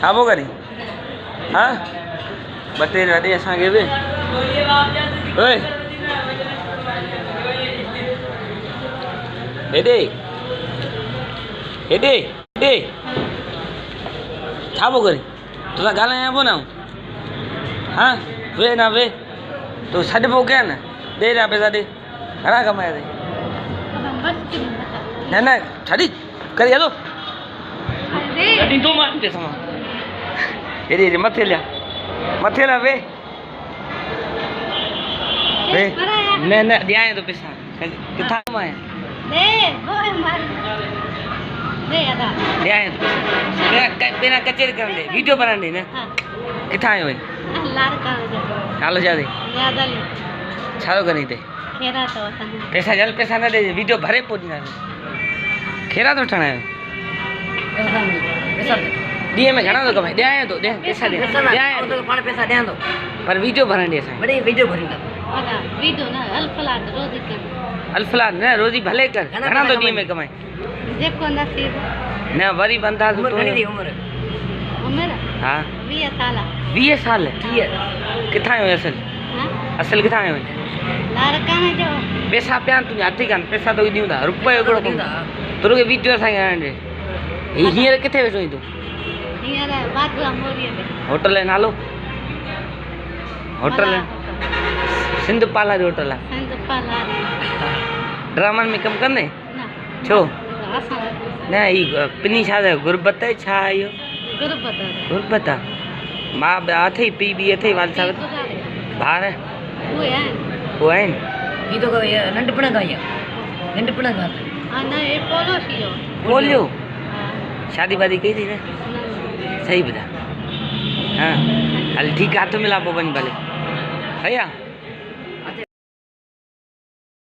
छा पोइ करी हाँ ॿ टे वॾे असांखे बि ओए हेॾे हेॾे हेॾे छा पोइ करी तोसां ॻाल्हायां पोइ न हाँ वे ना वे तो छॾ पोइ कया न ॾे ना पैसा ॾे घणा कमाया अथई न न छॾी करी हलो ॾींदो मां पैसा मां हेॾे हेॾे मथे लिया वे वे न न ॾियां थो पैसा किथां कमाया ॾियां थो पैसा पहिरियां कचेरी करण ॾे वीडियो बनाइण ॾे न किथां आयो आहीं नालो छा अथई छा थो करीं हिते पैसा जल पैसा न ॾे वीडियो भरे पोइ ॾींदासीं खेरा थो ठहण ॾींहं में घणा थो कमाए ॾियां थो पैसा ॾियां पाण पैसा ॾियां थो पर वीडियो भरण ॾे असांखे वॾी वीडियो भरींदा वीडियो न अल्फलाद न रोज़ी भले कर घणा थो ॾींहं में कमाए जेको नसीब न वरी बंदा उमिरि हा 20 साल किथां आयो असल असल किथां आयो पैसा पिया तुंहिंजे हथ कान पैसा तो ॾियूं था रुपयो हिकिड़ो तोखे वीडियो असांखे हणण ॾे हींअर किथे वेठो आहीं तूं होटल जो नालो होटल सिंध पाला जो होटल आहे ड्रामनि में कमु कंदे छो न ही पिनी छा गुरबत छा इहो गुरबत आहे मां अथई पी बि अथई वाल सां ॿार उहे आहिनि नंढपण खां ई नंढपण खां पोलियो शादी वादी कई थी न सही ॿुधा हाँ हल ठीकु आहे हथ मिला पोइ वञ भले भैया